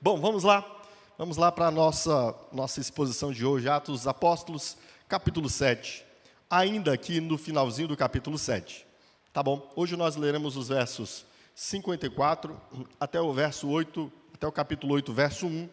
Bom, vamos lá para a nossa exposição de hoje, Atos dos Apóstolos, capítulo 7, ainda aqui no finalzinho do capítulo 7, tá bom? Hoje nós leremos os versos 54 até o verso 8, até o capítulo 8, verso 1.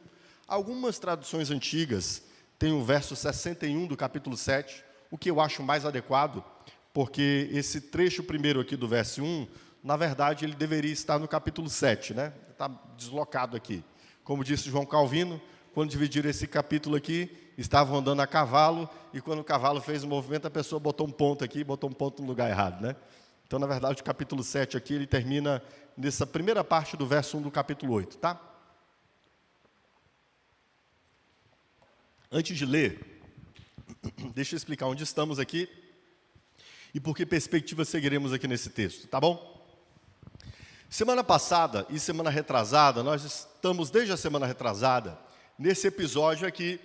Algumas traduções antigas têm o verso 61 do capítulo 7, o que eu acho mais adequado, porque esse trecho primeiro aqui do verso 1, na verdade, ele deveria estar no capítulo 7, né? Está deslocado aqui. Como disse João Calvino, quando dividiram esse capítulo aqui, estavam andando a cavalo, e quando o cavalo fez o movimento, a pessoa botou um ponto aqui, botou um ponto no lugar errado, né? Então, na verdade, o capítulo 7 aqui, ele termina nessa primeira parte do verso 1 do capítulo 8, tá? Antes de ler, deixa eu explicar onde estamos aqui e por que perspectiva seguiremos aqui nesse texto, tá bom? Semana passada e semana retrasada, nós estamos desde a semana retrasada, nesse episódio aqui,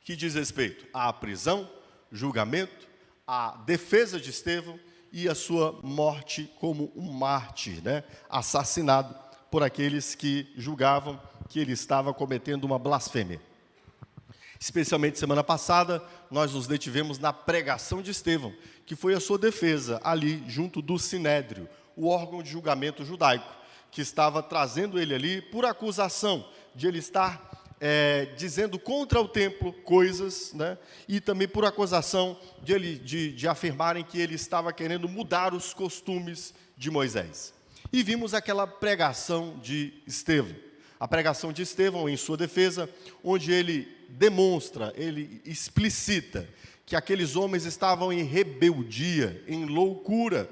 que diz respeito à prisão, julgamento, à defesa de Estevão e a sua morte como um mártir, né? Assassinado por aqueles que julgavam que ele estava cometendo uma blasfêmia. Especialmente semana passada, nós nos detivemos na pregação de Estevão, que foi a sua defesa ali junto do Sinédrio, o órgão de julgamento judaico, que estava trazendo ele ali por acusação de ele estar dizendo contra o templo coisas, né? E também por acusação de afirmarem que ele estava querendo mudar os costumes de Moisés. E vimos aquela pregação de Estevão. A pregação de Estevão em sua defesa, onde ele demonstra, ele explicita que aqueles homens estavam em rebeldia, em loucura,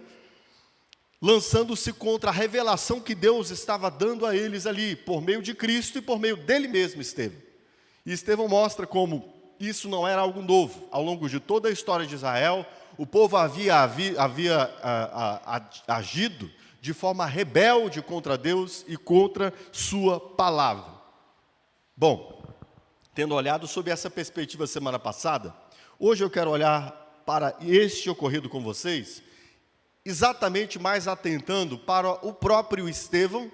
lançando-se contra a revelação que Deus estava dando a eles ali, por meio de Cristo e por meio dele mesmo, Estevão. E Estevão mostra como isso não era algo novo. Ao longo de toda a história de Israel, o povo havia agido de forma rebelde contra Deus e contra sua palavra. Bom, tendo olhado sob essa perspectiva semana passada, hoje eu quero olhar para este ocorrido com vocês, exatamente mais atentando para o próprio Estevão,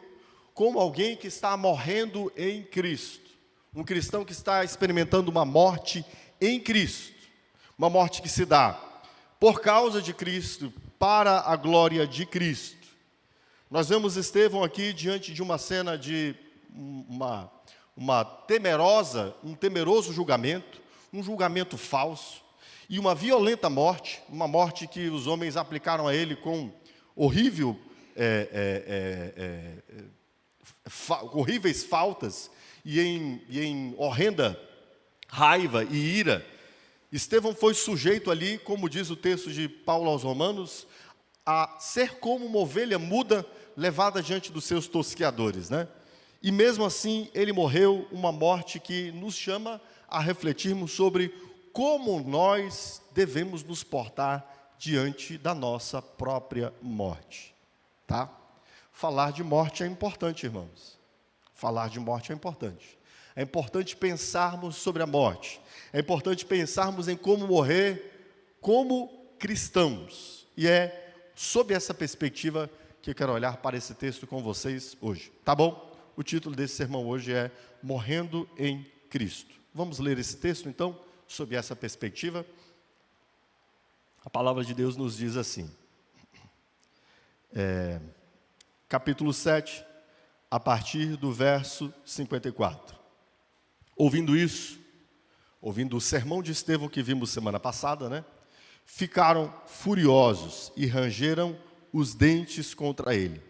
como alguém que está morrendo em Cristo. Um cristão que está experimentando uma morte em Cristo. Uma morte que se dá por causa de Cristo, para a glória de Cristo. Nós vemos Estevão aqui diante de uma cena de um temeroso julgamento, um julgamento falso, e uma violenta morte, uma morte que os homens aplicaram a ele com horríveis faltas e em horrenda raiva e ira. Estevão foi sujeito ali, como diz o texto de Paulo aos Romanos, a ser como uma ovelha muda levada diante dos seus tosqueadores, né? E mesmo assim ele morreu uma morte que nos chama a refletirmos sobre como nós devemos nos portar diante da nossa própria morte, tá? Falar de morte é importante, irmãos. Falar de morte é importante. É importante pensarmos sobre a morte. É importante pensarmos em como morrer como cristãos. E é sob essa perspectiva que eu quero olhar para esse texto com vocês hoje, tá bom? O título desse sermão hoje é Morrendo em Cristo. Vamos ler esse texto, então? Sob essa perspectiva, a palavra de Deus nos diz assim, capítulo 7, a partir do verso 54. Ouvindo isso, ouvindo o sermão de Estevão que vimos semana passada, né? Ficaram furiosos e rangeram os dentes contra ele.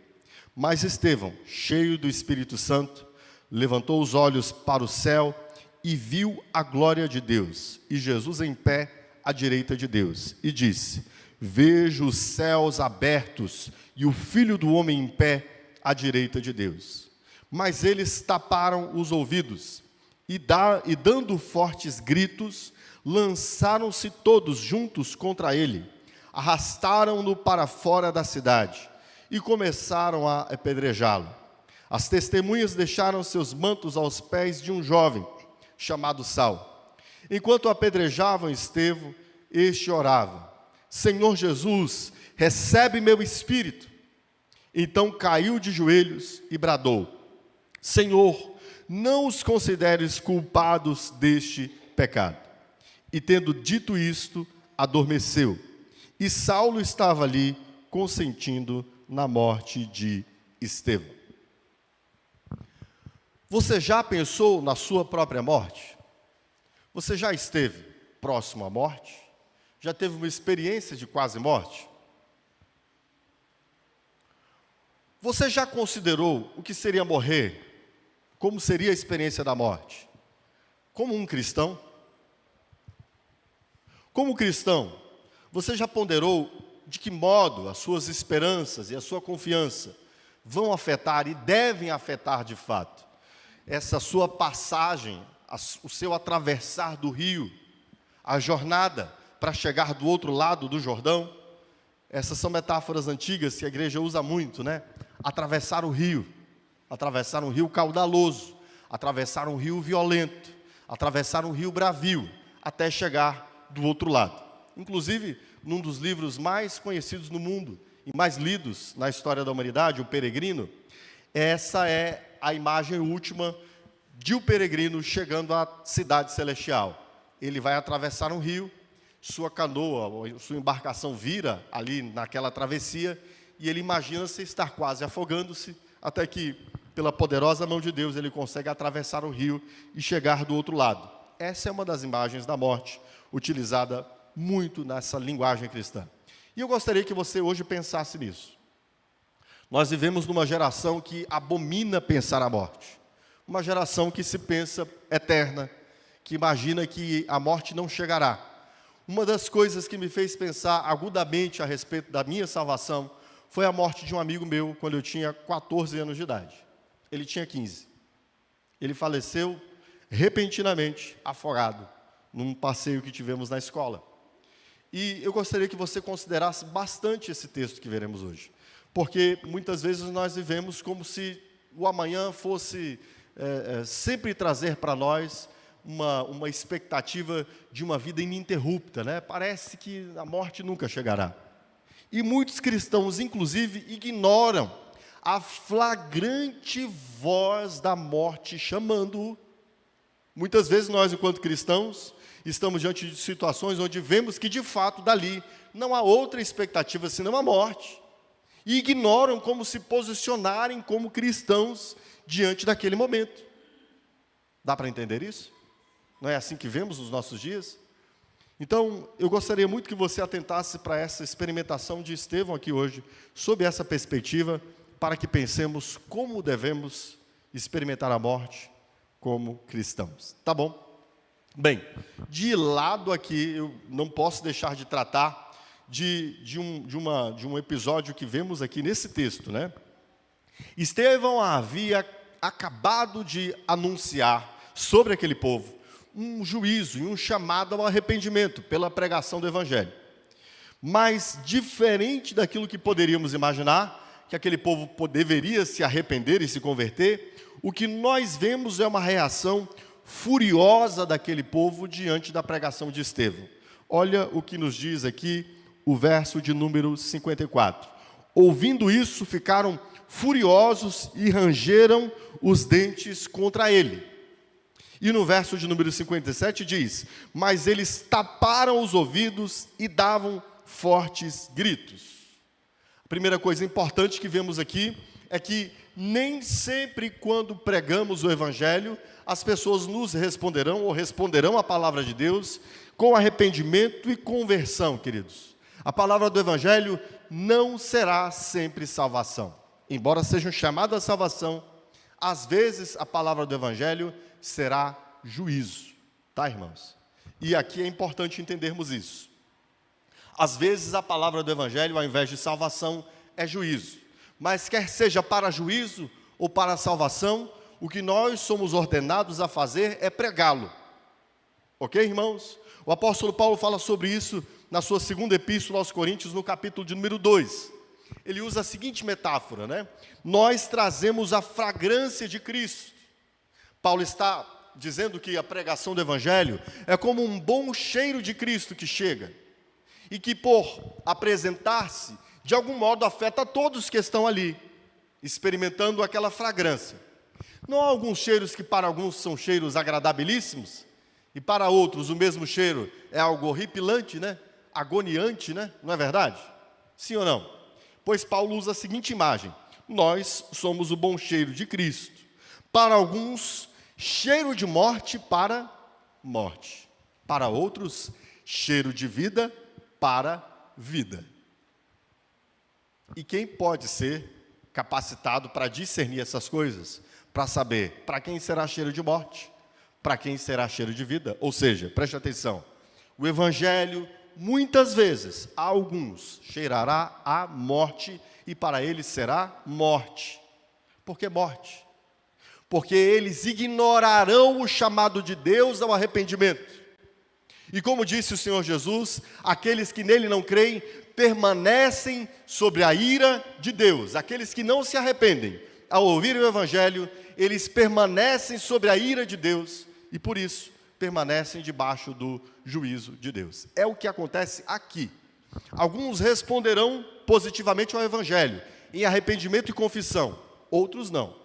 Mas Estevão, cheio do Espírito Santo, levantou os olhos para o céu e viu a glória de Deus, e Jesus em pé à direita de Deus, e disse: vejo os céus abertos e o Filho do Homem em pé à direita de Deus. Mas eles taparam os ouvidos, e dando fortes gritos, lançaram-se todos juntos contra ele, arrastaram-no para fora da cidade, e começaram a apedrejá-lo. As testemunhas deixaram seus mantos aos pés de um jovem, chamado Saulo. Enquanto apedrejavam Estevão, este orava: Senhor Jesus, recebe meu espírito. Então caiu de joelhos e bradou: Senhor, não os consideres culpados deste pecado. E tendo dito isto, adormeceu. E Saulo estava ali, consentindo na morte de Estevão. Você já pensou na sua própria morte? Você já esteve próximo à morte? Já teve uma experiência de quase morte? Você já considerou o que seria morrer? Como seria a experiência da morte? Como um cristão? Como cristão, você já ponderou de que modo as suas esperanças e a sua confiança vão afetar e devem afetar de fato essa sua passagem, o seu atravessar do rio, a jornada para chegar do outro lado do Jordão? Essas são metáforas antigas que a igreja usa muito, né? Atravessar o rio, atravessar um rio caudaloso, atravessar um rio violento, atravessar um rio bravio, até chegar do outro lado. Inclusive, num dos livros mais conhecidos no mundo e mais lidos na história da humanidade, O Peregrino, essa é a imagem última de o peregrino chegando à cidade celestial. Ele vai atravessar um rio, sua canoa, sua embarcação vira ali naquela travessia, e ele imagina-se estar quase afogando-se, até que, pela poderosa mão de Deus, ele consegue atravessar o rio e chegar do outro lado. Essa é uma das imagens da morte, utilizada muito nessa linguagem cristã. E eu gostaria que você hoje pensasse nisso. Nós vivemos numa geração que abomina pensar a morte. Uma geração que se pensa eterna, que imagina que a morte não chegará. Uma das coisas que me fez pensar agudamente a respeito da minha salvação foi a morte de um amigo meu quando eu tinha 14 anos de idade. Ele tinha 15. Ele faleceu repentinamente, afogado, num passeio que tivemos na escola. E eu gostaria que você considerasse bastante esse texto que veremos hoje. Porque muitas vezes nós vivemos como se o amanhã fosse sempre trazer para nós uma expectativa de uma vida ininterrupta, né? Parece que a morte nunca chegará. E muitos cristãos, inclusive, ignoram a flagrante voz da morte chamando-o. Muitas vezes nós, enquanto cristãos, estamos diante de situações onde vemos que, de fato, dali não há outra expectativa senão a morte. E ignoram como se posicionarem como cristãos diante daquele momento. Dá para entender isso? Não é assim que vemos nos nossos dias? Então, eu gostaria muito que você atentasse para essa experimentação de Estevão aqui hoje, sob essa perspectiva, para que pensemos como devemos experimentar a morte como cristãos. Tá bom? Bem, de lado aqui, eu não posso deixar de tratar de um episódio que vemos aqui nesse texto, né? Estevão havia acabado de anunciar sobre aquele povo um juízo e um chamado ao arrependimento pela pregação do Evangelho. Mas, diferente daquilo que poderíamos imaginar, que aquele povo deveria se arrepender e se converter, o que nós vemos é uma reação furiosa daquele povo diante da pregação de Estevão. Olha o que nos diz aqui o verso de número 54. Ouvindo isso, ficaram furiosos e rangeram os dentes contra ele. E no verso de número 57 diz: mas eles taparam os ouvidos e davam fortes gritos. A primeira coisa importante que vemos aqui é que nem sempre quando pregamos o Evangelho, as pessoas nos responderão ou responderão a palavra de Deus com arrependimento e conversão, queridos. A palavra do Evangelho não será sempre salvação. Embora seja um chamado à salvação, às vezes a palavra do Evangelho será juízo, tá, irmãos? E aqui é importante entendermos isso. Às vezes a palavra do Evangelho, ao invés de salvação, é juízo. Mas quer seja para juízo ou para salvação, o que nós somos ordenados a fazer é pregá-lo. Ok, irmãos? O apóstolo Paulo fala sobre isso na sua segunda epístola aos Coríntios, no capítulo de número 2. Ele usa a seguinte metáfora, né? Nós trazemos a fragrância de Cristo. Paulo está dizendo que a pregação do Evangelho é como um bom cheiro de Cristo que chega. E que por apresentar-se, de algum modo afeta todos que estão ali, experimentando aquela fragrância. Não há alguns cheiros que para alguns são cheiros agradabilíssimos, e para outros o mesmo cheiro é algo horripilante, né? Agoniante, né? Não é verdade? Sim ou não? Pois Paulo usa a seguinte imagem: nós somos o bom cheiro de Cristo. Para alguns, cheiro de morte para morte. Para outros, cheiro de vida para vida. E quem pode ser capacitado para discernir essas coisas? Para saber para quem será cheiro de morte, para quem será cheiro de vida? Ou seja, preste atenção, o Evangelho, muitas vezes, a alguns, cheirará a morte, e para eles será morte. Por que morte? Porque eles ignorarão o chamado de Deus ao arrependimento. E como disse o Senhor Jesus, aqueles que nele não creem, permanecem sobre a ira de Deus. Aqueles que não se arrependem, ao ouvir o Evangelho, eles permanecem sobre a ira de Deus, e por isso, permanecem debaixo do juízo de Deus. É o que acontece aqui. Alguns responderão positivamente ao Evangelho, em arrependimento e confissão. Outros não.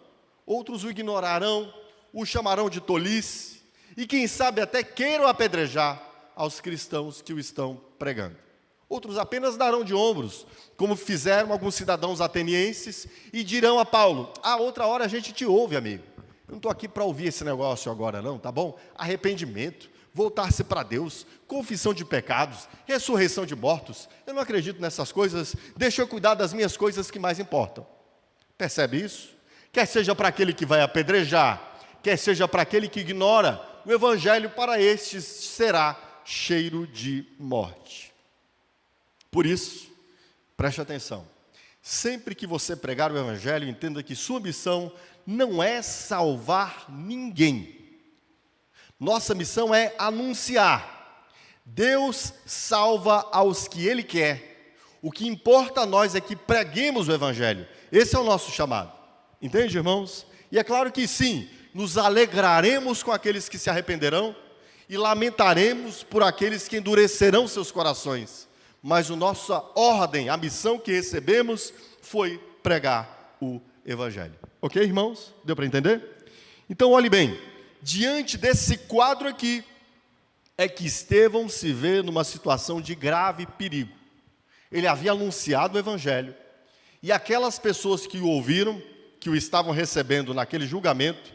Outros o ignorarão, o chamarão de tolice, e quem sabe até queiram apedrejar aos cristãos que o estão pregando. Outros apenas darão de ombros, como fizeram alguns cidadãos atenienses, e dirão a Paulo: outra hora a gente te ouve, amigo. Eu não estou aqui para ouvir esse negócio agora não, tá bom? Arrependimento, voltar-se para Deus, confissão de pecados, ressurreição de mortos. Eu não acredito nessas coisas, deixa eu cuidar das minhas coisas que mais importam. Percebe isso? Quer seja para aquele que vai apedrejar, quer seja para aquele que ignora, o Evangelho para estes será cheiro de morte. Por isso, preste atenção, sempre que você pregar o Evangelho, entenda que sua missão não é salvar ninguém. Nossa missão é anunciar. Deus salva aos que Ele quer. O que importa a nós é que preguemos o Evangelho. Esse é o nosso chamado. Entende, irmãos? E é claro que sim, nos alegraremos com aqueles que se arrependerão e lamentaremos por aqueles que endurecerão seus corações. Mas a nossa ordem, a missão que recebemos foi pregar o Evangelho. Ok, irmãos? Deu para entender? Então, olhe bem, diante desse quadro aqui, é que Estevão se vê numa situação de grave perigo. Ele havia anunciado o Evangelho, e aquelas pessoas que o ouviram, que o estavam recebendo naquele julgamento,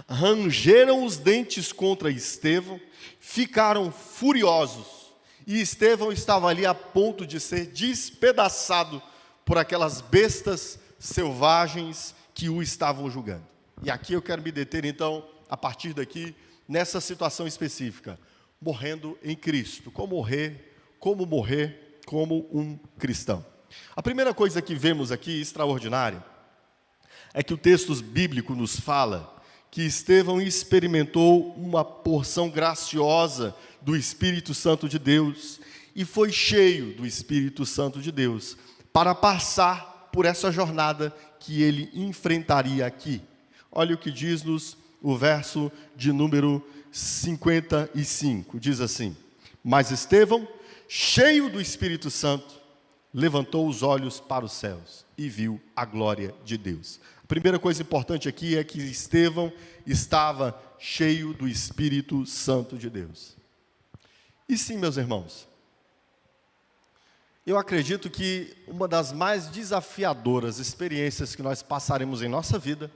rangeram os dentes contra Estevão, ficaram furiosos, e Estevão estava ali a ponto de ser despedaçado por aquelas bestas selvagens que o estavam julgando. E aqui eu quero me deter então, a partir daqui, nessa situação específica, morrendo em Cristo. Como morrer como um cristão. A primeira coisa que vemos aqui, extraordinária, é que o texto bíblico nos fala que Estevão experimentou uma porção graciosa do Espírito Santo de Deus e foi cheio do Espírito Santo de Deus para passar por essa jornada que ele enfrentaria aqui. Olha o que diz-nos o verso de número 55, diz assim: mas Estevão, cheio do Espírito Santo, levantou os olhos para os céus e viu a glória de Deus. A primeira coisa importante aqui é que Estevão estava cheio do Espírito Santo de Deus. E sim, meus irmãos, eu acredito que uma das mais desafiadoras experiências que nós passaremos em nossa vida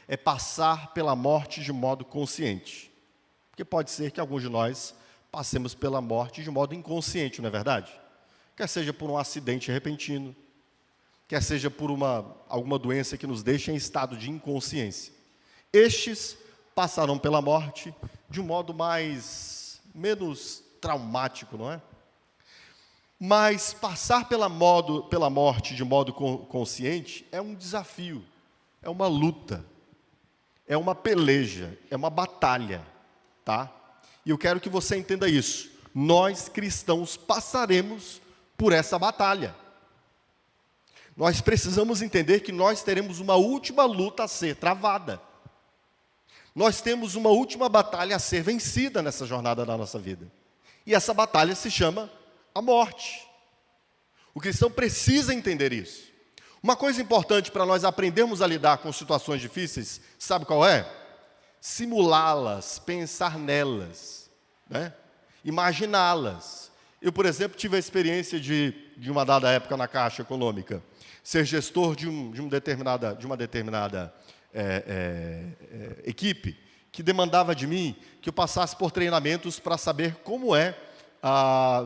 é passar pela morte de modo consciente. Porque pode ser que alguns de nós passemos pela morte de modo inconsciente, não é verdade? Quer seja por um acidente repentino, quer seja por alguma doença que nos deixa em estado de inconsciência. Estes passarão pela morte de um modo menos traumático, não é? Mas passar pela morte de modo consciente é um desafio, é uma luta, é uma peleja, é uma batalha, tá? E eu quero que você entenda isso. Nós cristãos passaremos por essa batalha. Nós precisamos entender que nós teremos uma última luta a ser travada. Nós temos uma última batalha a ser vencida nessa jornada da nossa vida. E essa batalha se chama a morte. O cristão precisa entender isso. Uma coisa importante para nós aprendermos a lidar com situações difíceis, sabe qual é? Simulá-las, pensar nelas, né? Imaginá-las. Eu, por exemplo, tive a experiência de uma dada época na Caixa Econômica, ser gestor de uma determinada equipe que demandava de mim que eu passasse por treinamentos para saber como é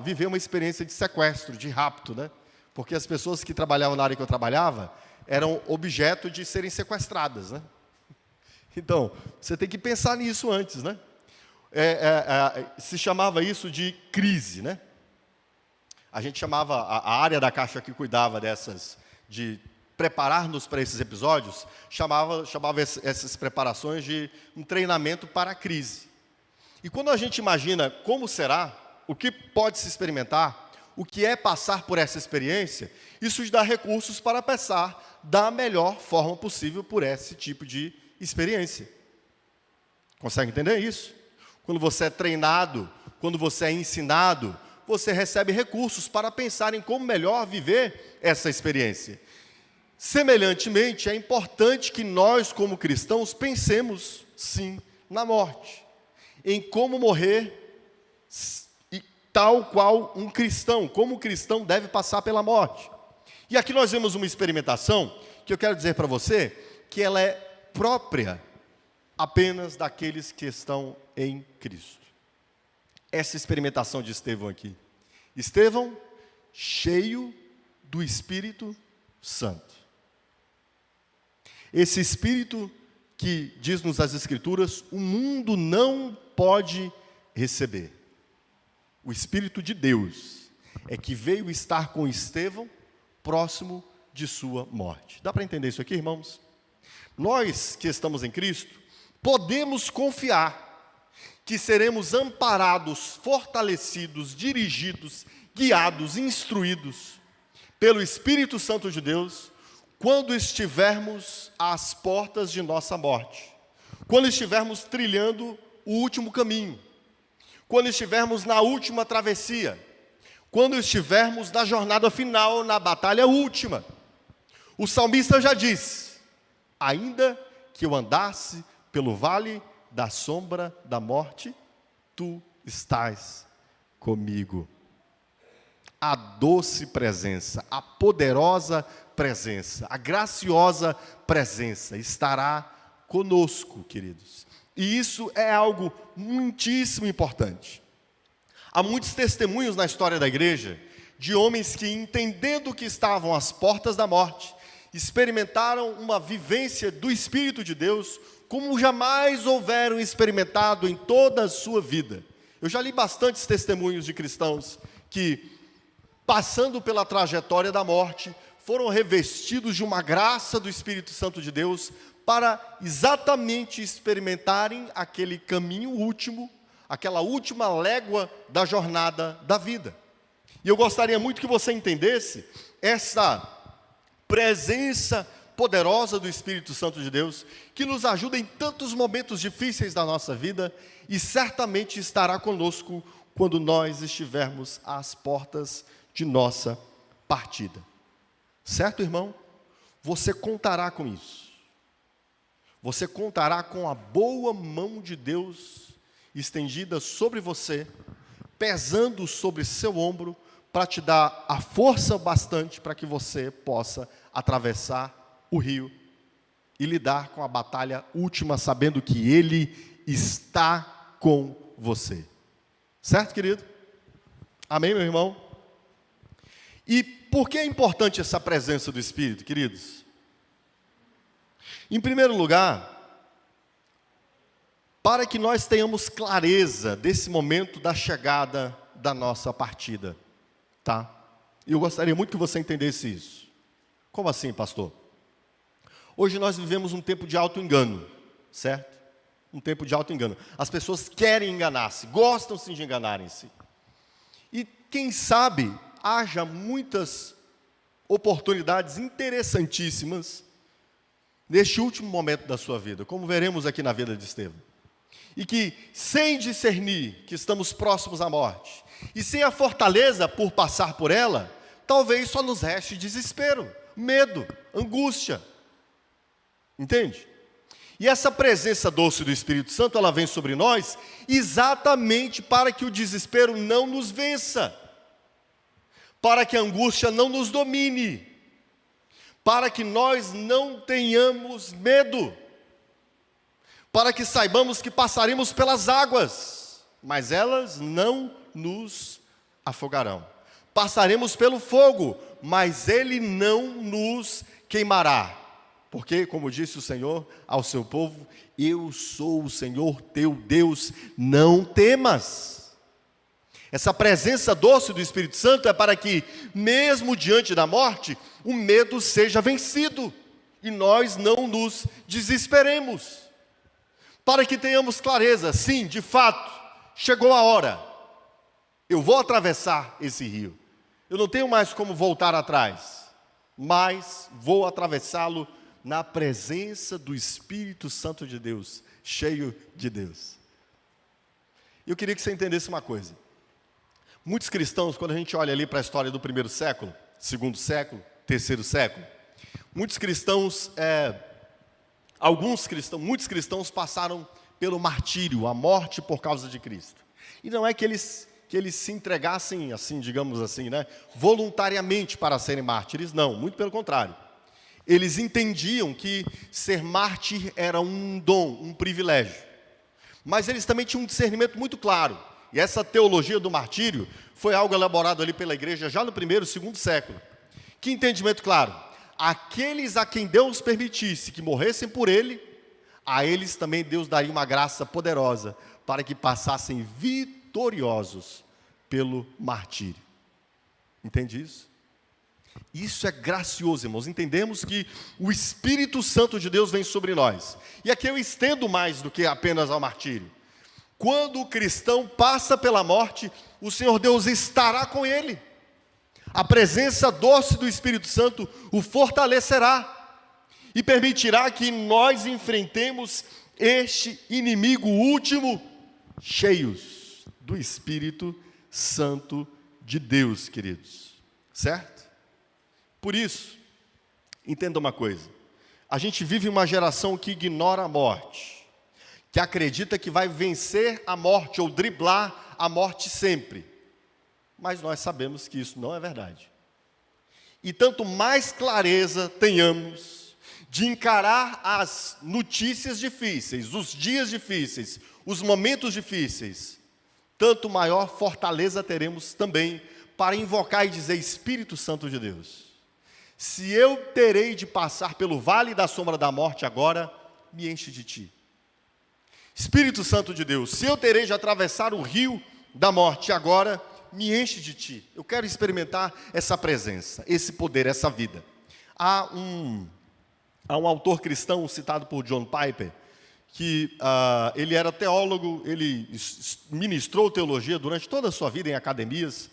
viver uma experiência de sequestro, de rapto, né? Porque as pessoas que trabalhavam na área que eu trabalhava eram objeto de serem sequestradas, né? Então, você tem que pensar nisso antes, né? Se chamava isso de crise, né? A gente chamava, a área da Caixa que cuidava de preparar-nos para esses episódios, chamava essas preparações de um treinamento para a crise. E quando a gente imagina como será, o que pode se experimentar, o que é passar por essa experiência, isso nos dá recursos para passar da melhor forma possível por esse tipo de experiência. Consegue entender isso? Quando você é treinado, quando você é ensinado, você recebe recursos para pensar em como melhor viver essa experiência. Semelhantemente, é importante que nós, como cristãos, pensemos, sim, na morte, em como morrer, e tal qual um cristão, como o cristão deve passar pela morte. E aqui nós vemos uma experimentação que eu quero dizer para você que ela é própria apenas daqueles que estão em Cristo. Essa experimentação de Estevão aqui. Estevão, cheio do Espírito Santo. Esse Espírito que diz-nos as Escrituras, o mundo não pode receber. O Espírito de Deus é que veio estar com Estevão próximo de sua morte. Dá para entender isso aqui, irmãos? Nós que estamos em Cristo, podemos confiar que seremos amparados, fortalecidos, dirigidos, guiados, instruídos pelo Espírito Santo de Deus, quando estivermos às portas de nossa morte, quando estivermos trilhando o último caminho, quando estivermos na última travessia, quando estivermos na jornada final, na batalha última. O salmista já disse: ainda que eu andasse pelo vale da sombra da morte, tu estás comigo. A doce presença, a poderosa presença, a graciosa presença estará conosco, queridos. E isso é algo muitíssimo importante. Há muitos testemunhos na história da igreja de homens que, entendendo que estavam às portas da morte, experimentaram uma vivência do Espírito de Deus como jamais houveram experimentado em toda a sua vida. Eu já li bastantes testemunhos de cristãos que, passando pela trajetória da morte, foram revestidos de uma graça do Espírito Santo de Deus para exatamente experimentarem aquele caminho último, aquela última légua da jornada da vida. E eu gostaria muito que você entendesse essa presença poderosa do Espírito Santo de Deus, que nos ajuda em tantos momentos difíceis da nossa vida e certamente estará conosco quando nós estivermos às portas de nossa partida. Certo, irmão? Você contará com isso. Você contará com a boa mão de Deus estendida sobre você, pesando sobre seu ombro, para te dar a força bastante para que você possa atravessar o rio e lidar com a batalha última, sabendo que Ele está com você. Certo, querido? Amém, meu irmão? E por que é importante essa presença do Espírito, queridos? Em primeiro lugar, para que nós tenhamos clareza desse momento da chegada da nossa partida, tá? E eu gostaria muito que você entendesse isso. Como assim, pastor? Hoje nós vivemos um tempo de auto-engano, certo? Um tempo de auto-engano. As pessoas querem enganar-se, gostam sim de enganarem-se. E quem sabe haja muitas oportunidades interessantíssimas neste último momento da sua vida, como veremos aqui na vida de Estevão. E que, sem discernir que estamos próximos à morte, e sem a fortaleza por passar por ela, talvez só nos reste desespero, medo, angústia. Entende? E essa presença doce do Espírito Santo, ela vem sobre nós exatamente para que o desespero não nos vença, para que a angústia não nos domine, para que nós não tenhamos medo, para que saibamos que passaremos pelas águas, mas elas não nos afogarão. Passaremos pelo fogo, mas ele não nos queimará. Porque, como disse o Senhor ao seu povo, eu sou o Senhor teu Deus, não temas. Essa presença doce do Espírito Santo é para que, mesmo diante da morte, o medo seja vencido e nós não nos desesperemos. Para que tenhamos clareza, sim, de fato, chegou a hora. Eu vou atravessar esse rio. Eu não tenho mais como voltar atrás, mas vou atravessá-lo na presença do Espírito Santo de Deus, cheio de Deus. Eu queria que você entendesse uma coisa. Muitos cristãos, quando a gente olha ali para a história do primeiro século, segundo século, terceiro século, muitos cristãos passaram pelo martírio, a morte por causa de Cristo. E não é que eles se entregassem, assim, digamos assim, né, voluntariamente para serem mártires, não, muito pelo contrário. Eles entendiam que ser mártir era um dom, um privilégio. Mas eles também tinham um discernimento muito claro. E essa teologia do martírio foi algo elaborado ali pela igreja já no primeiro e segundo século. Que entendimento claro? Aqueles a quem Deus permitisse que morressem por ele, a eles também Deus daria uma graça poderosa para que passassem vitoriosos pelo martírio. Entende isso? Isso é gracioso, irmãos. Entendemos que o Espírito Santo de Deus vem sobre nós. E aqui eu estendo mais do que apenas ao martírio. Quando o cristão passa pela morte, o Senhor Deus estará com ele. A presença doce do Espírito Santo o fortalecerá e permitirá que nós enfrentemos este inimigo último, cheios do Espírito Santo de Deus, queridos. Certo? Por isso, entenda uma coisa. A gente vive uma geração que ignora a morte, que acredita que vai vencer a morte ou driblar a morte sempre. Mas nós sabemos que isso não é verdade. E tanto mais clareza tenhamos de encarar as notícias difíceis, os dias difíceis, os momentos difíceis, tanto maior fortaleza teremos também para invocar e dizer: Espírito Santo de Deus, se eu terei de passar pelo vale da sombra da morte agora, me enche de ti. Espírito Santo de Deus, se eu terei de atravessar o rio da morte agora, me enche de ti. Eu quero experimentar essa presença, esse poder, essa vida. Há um autor cristão citado por John Piper, que ele era teólogo, ele ministrou teologia durante toda a sua vida em academias,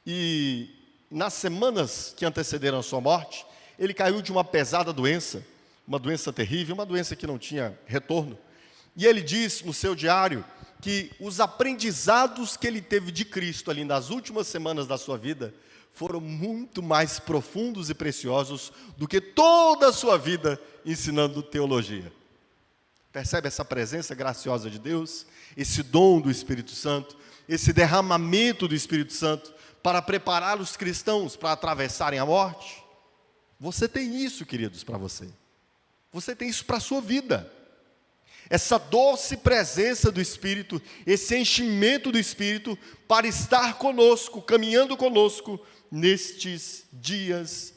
e nas semanas que antecederam a sua morte, ele caiu de uma pesada doença, uma doença terrível, uma doença que não tinha retorno. E ele diz no seu diário que os aprendizados que ele teve de Cristo ali nas últimas semanas da sua vida foram muito mais profundos e preciosos do que toda a sua vida ensinando teologia. Percebe essa presença graciosa de Deus? Esse dom do Espírito Santo, esse derramamento do Espírito Santo para preparar os cristãos para atravessarem a morte? Você tem isso, queridos, para você. Você tem isso para a sua vida. Essa doce presença do Espírito, esse enchimento do Espírito para estar conosco, caminhando conosco nestes dias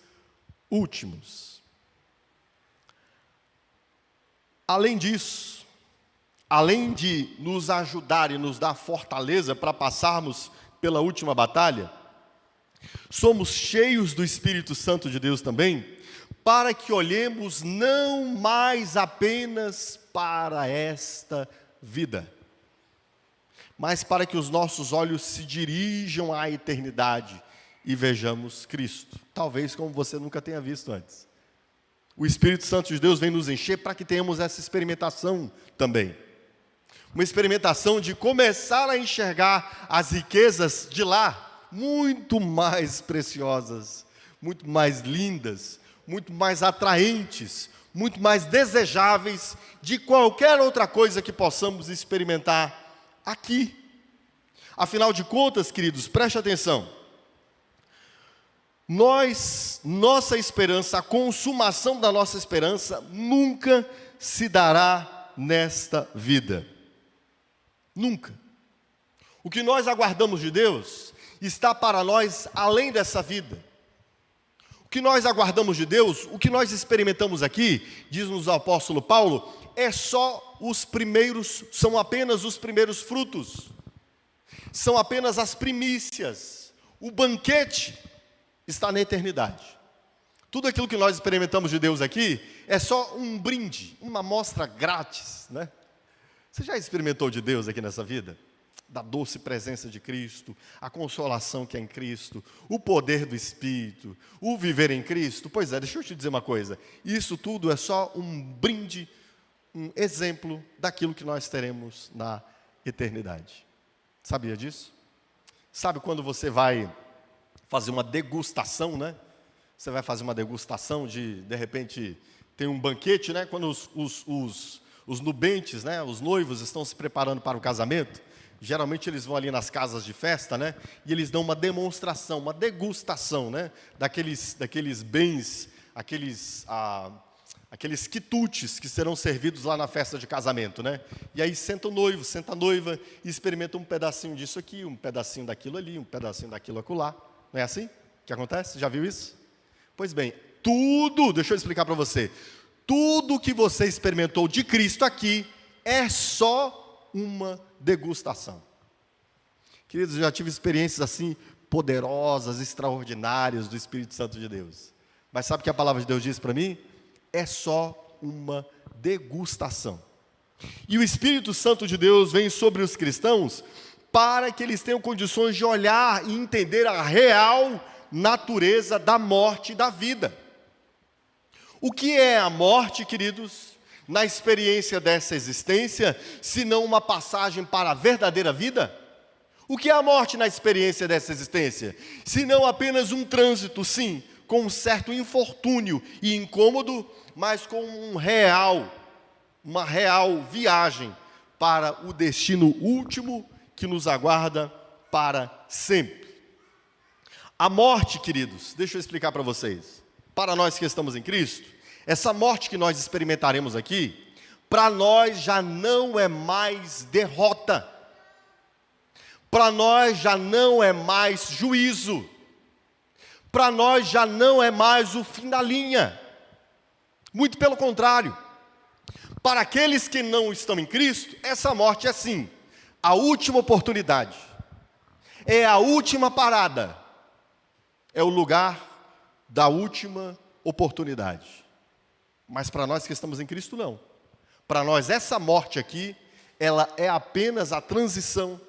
últimos. Além disso, além de nos ajudar e nos dar fortaleza para passarmos pela última batalha, somos cheios do Espírito Santo de Deus também, para que olhemos não mais apenas para esta vida, mas para que os nossos olhos se dirijam à eternidade e vejamos Cristo, talvez como você nunca tenha visto antes. O Espírito Santo de Deus vem nos encher para que tenhamos essa experimentação também. Uma experimentação de começar a enxergar as riquezas de lá, muito mais preciosas, muito mais lindas, muito mais atraentes, muito mais desejáveis de qualquer outra coisa que possamos experimentar aqui. Afinal de contas, queridos, preste atenção. Nossa esperança, a consumação da nossa esperança nunca se dará nesta vida. Nunca. O que nós aguardamos de Deus está para nós além dessa vida. O que nós aguardamos de Deus, o que nós experimentamos aqui, diz-nos o apóstolo Paulo, são apenas os primeiros frutos. São apenas as primícias. O banquete está na eternidade. Tudo aquilo que nós experimentamos de Deus aqui é só um brinde, uma amostra grátis, né? Você já experimentou de Deus aqui nessa vida? Da doce presença de Cristo, a consolação que é em Cristo, o poder do Espírito, o viver em Cristo? Pois é, deixa eu te dizer uma coisa, isso tudo é só um brinde, um exemplo daquilo que nós teremos na eternidade. Sabia disso? Sabe quando você vai fazer uma degustação, né? Você vai fazer uma degustação de repente, tem um banquete, né? Quando os nubentes, né? Os noivos estão se preparando para o casamento, geralmente eles vão ali nas casas de festa, né? E eles dão uma demonstração, uma degustação, né? Daqueles bens, aqueles quitutes que serão servidos lá na festa de casamento, né? E aí senta o noivo, senta a noiva e experimenta um pedacinho disso aqui, um pedacinho daquilo ali, um pedacinho daquilo acolá. Não é assim que acontece? Já viu isso? Pois bem, deixa eu explicar para você. Tudo que você experimentou de Cristo aqui é só uma degustação. Queridos, eu já tive experiências assim poderosas, extraordinárias do Espírito Santo de Deus. Mas sabe o que a palavra de Deus diz para mim? É só uma degustação. E o Espírito Santo de Deus vem sobre os cristãos para que eles tenham condições de olhar e entender a real natureza da morte e da vida. O que é a morte, queridos, na experiência dessa existência, se não uma passagem para a verdadeira vida? O que é a morte na experiência dessa existência? Se não apenas um trânsito, sim, com um certo infortúnio e incômodo, mas com uma real viagem para o destino último que nos aguarda para sempre. A morte, queridos, deixa eu explicar para vocês. Para nós que estamos em Cristo, essa morte que nós experimentaremos aqui, para nós já não é mais derrota. Para nós já não é mais juízo. Para nós já não é mais o fim da linha. Muito pelo contrário. Para aqueles que não estão em Cristo, essa morte é sim a última oportunidade. É a última parada. É o lugar da última oportunidade. Mas para nós que estamos em Cristo, não. Para nós, essa morte aqui, ela é apenas a transição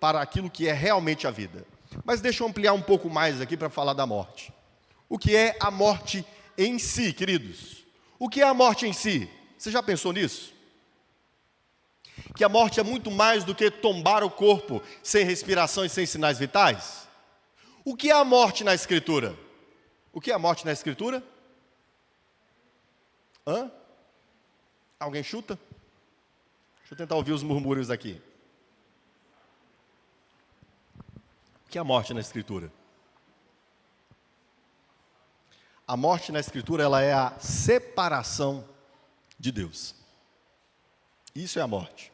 para aquilo que é realmente a vida. Mas deixa eu ampliar um pouco mais aqui para falar da morte. O que é a morte em si, queridos? O que é a morte em si? Você já pensou nisso? Que a morte é muito mais do que tombar o corpo sem respiração e sem sinais vitais? O que é a morte na Escritura? O que é a morte na Escritura? Alguém chuta? Deixa eu tentar ouvir os murmúrios aqui. O que é a morte na Escritura? A morte na Escritura, ela é a separação de Deus. Isso é a morte.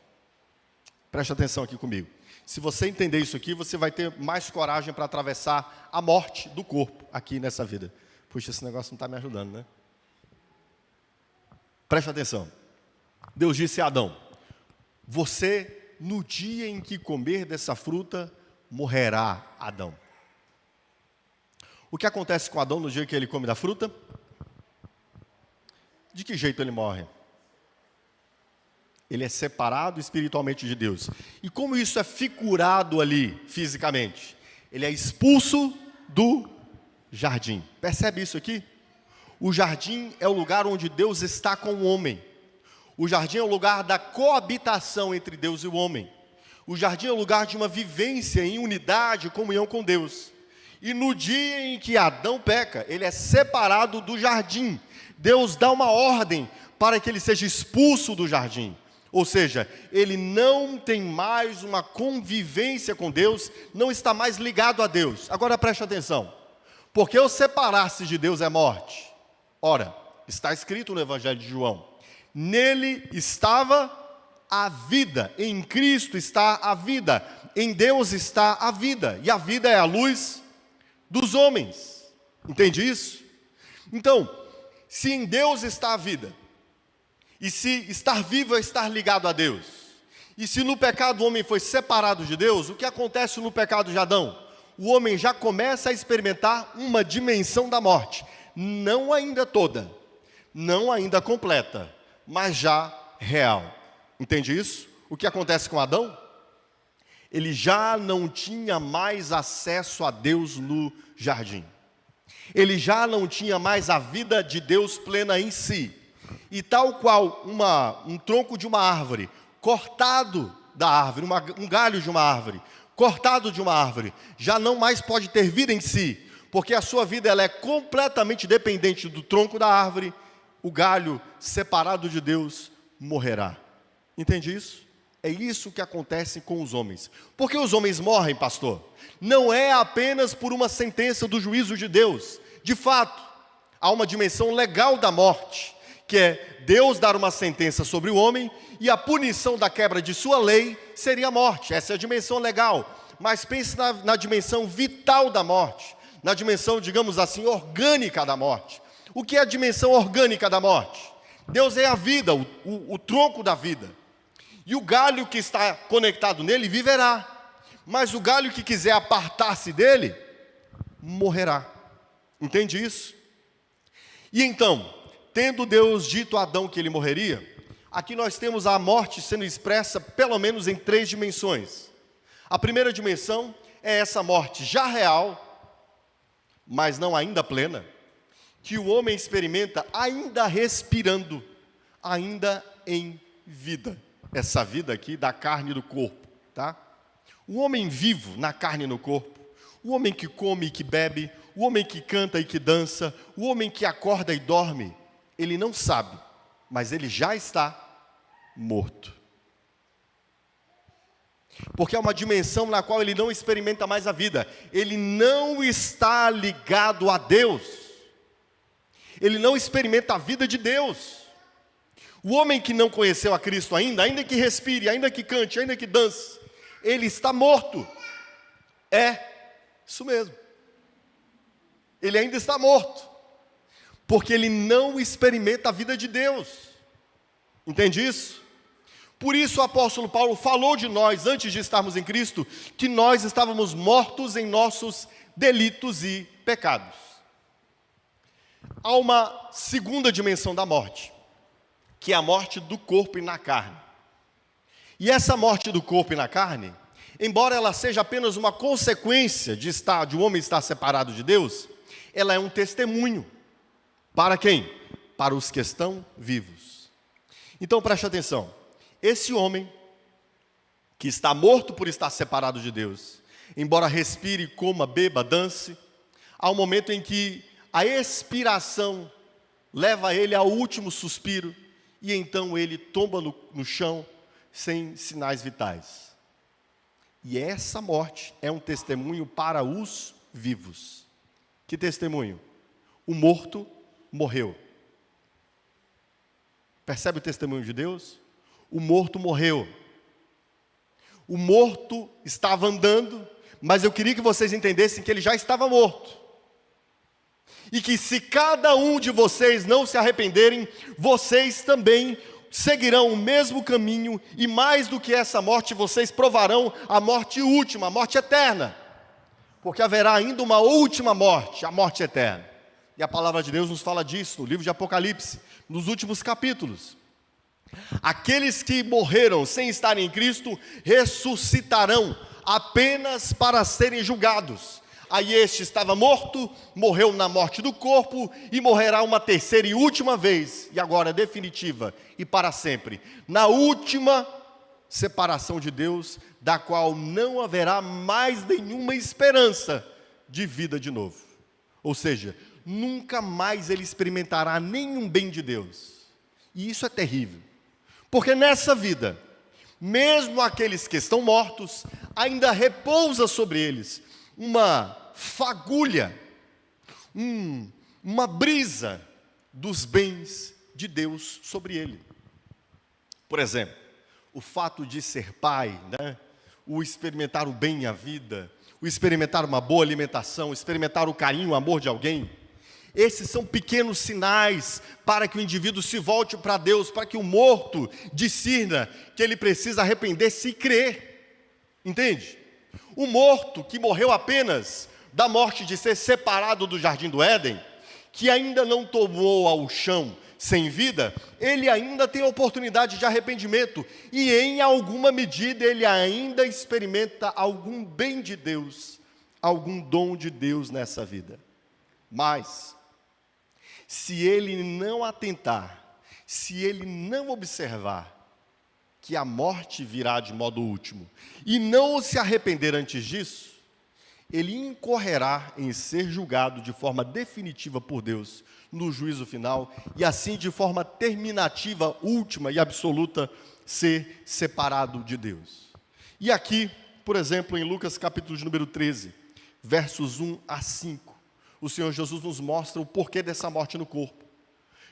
Preste atenção aqui comigo. Se você entender isso aqui, você vai ter mais coragem para atravessar a morte do corpo aqui nessa vida. Puxa, esse negócio não está me ajudando, né? Preste atenção. Deus disse a Adão: você, no dia em que comer dessa fruta, morrerá, Adão. O que acontece com Adão no dia que ele come da fruta? De que jeito ele morre? Ele é separado espiritualmente de Deus. E como isso é figurado ali, fisicamente? Ele é expulso do jardim. Percebe isso aqui? O jardim é o lugar onde Deus está com o homem. O jardim é o lugar da coabitação entre Deus e o homem. O jardim é o lugar de uma vivência em unidade e comunhão com Deus. E no dia em que Adão peca, ele é separado do jardim. Deus dá uma ordem para que ele seja expulso do jardim. Ou seja, ele não tem mais uma convivência com Deus, não está mais ligado a Deus. Agora preste atenção, porque o separar-se de Deus é morte. Ora, está escrito no Evangelho de João, nele estava a vida, em Cristo está a vida, em Deus está a vida, e a vida é a luz dos homens. Entende isso? Então, se em Deus está a vida, e se estar vivo é estar ligado a Deus, e se no pecado o homem foi separado de Deus, o que acontece no pecado de Adão? O homem já começa a experimentar uma dimensão da morte, não ainda toda, não ainda completa, mas já real. Entende isso? O que acontece com Adão? Ele já não tinha mais acesso a Deus no jardim. Ele já não tinha mais a vida de Deus plena em si. E tal qual um tronco de uma árvore, cortado da árvore, um galho de uma árvore, cortado de uma árvore, já não mais pode ter vida em si, porque a sua vida ela é completamente dependente do tronco da árvore. O galho separado de Deus morrerá. Entende isso? É isso que acontece com os homens. Por que os homens morrem, pastor? Não é apenas por uma sentença do juízo de Deus. De fato, há uma dimensão legal da morte, que é Deus dar uma sentença sobre o homem, e a punição da quebra de sua lei seria a morte. Essa é a dimensão legal. Mas pense na dimensão vital da morte, na dimensão, digamos assim, orgânica da morte. O que é a dimensão orgânica da morte? Deus é a vida, o tronco da vida. E o galho que está conectado nele viverá. Mas o galho que quiser apartar-se dele, morrerá. Entende isso? E então, tendo Deus dito a Adão que ele morreria, aqui nós temos a morte sendo expressa pelo menos em 3 dimensões. A primeira dimensão é essa morte já real, mas não ainda plena, que o homem experimenta ainda respirando, ainda em vida. Essa vida aqui da carne e do corpo, tá? O homem vivo na carne e no corpo, o homem que come e que bebe, o homem que canta e que dança, o homem que acorda e dorme, ele não sabe, mas ele já está morto. Porque é uma dimensão na qual ele não experimenta mais a vida, ele não está ligado a Deus, ele não experimenta a vida de Deus. O homem que não conheceu a Cristo ainda que respire, ainda que cante, ainda que dance, ele está morto. É, isso mesmo. Ele ainda está morto, porque ele não experimenta a vida de Deus. Entende isso? Por isso o apóstolo Paulo falou de nós, antes de estarmos em Cristo, que nós estávamos mortos em nossos delitos e pecados. Há uma segunda dimensão da morte, que é a morte do corpo e na carne. E essa morte do corpo e na carne, embora ela seja apenas uma consequência de o homem estar separado de Deus, ela é um testemunho. Para quem? Para os que estão vivos. Então preste atenção, esse homem que está morto por estar separado de Deus, embora respire, coma, beba, dance, há um momento em que a expiração leva ele ao último suspiro, e então ele tomba no chão, sem sinais vitais. E essa morte é um testemunho para os vivos. Que testemunho? O morto morreu. Percebe o testemunho de Deus? O morto morreu. O morto estava andando, mas eu queria que vocês entendessem que ele já estava morto. E que se cada um de vocês não se arrependerem, vocês também seguirão o mesmo caminho, e mais do que essa morte, vocês provarão a morte última, a morte eterna. Porque haverá ainda uma última morte, a morte eterna. E a palavra de Deus nos fala disso no livro de Apocalipse, nos últimos capítulos. Aqueles que morreram sem estarem em Cristo, ressuscitarão apenas para serem julgados. Aí este estava morto, morreu na morte do corpo, e morrerá uma terceira e última vez, e agora definitiva e para sempre, na última separação de Deus, da qual não haverá mais nenhuma esperança de vida de novo. Ou seja, nunca mais ele experimentará nenhum bem de Deus. E isso é terrível. Porque nessa vida, mesmo aqueles que estão mortos, ainda repousa sobre eles uma fagulha, uma brisa dos bens de Deus sobre ele. Por exemplo, o fato de ser pai, né? O experimentar o bem e a vida, o experimentar uma boa alimentação, experimentar o carinho, o amor de alguém. Esses são pequenos sinais para que o indivíduo se volte para Deus, para que o morto discirna que ele precisa arrepender-se e crer. Entende? O morto que morreu apenas da morte de ser separado do jardim do Éden, que ainda não tomou ao chão sem vida, ele ainda tem a oportunidade de arrependimento e em alguma medida ele ainda experimenta algum bem de Deus, algum dom de Deus nessa vida. Mas, se ele não atentar, se ele não observar que a morte virá de modo último e não se arrepender antes disso, ele incorrerá em ser julgado de forma definitiva por Deus no juízo final, e assim de forma terminativa, última e absoluta, ser separado de Deus. E aqui, por exemplo, em Lucas capítulo de número 13, versos 1 a 5, o Senhor Jesus nos mostra o porquê dessa morte no corpo.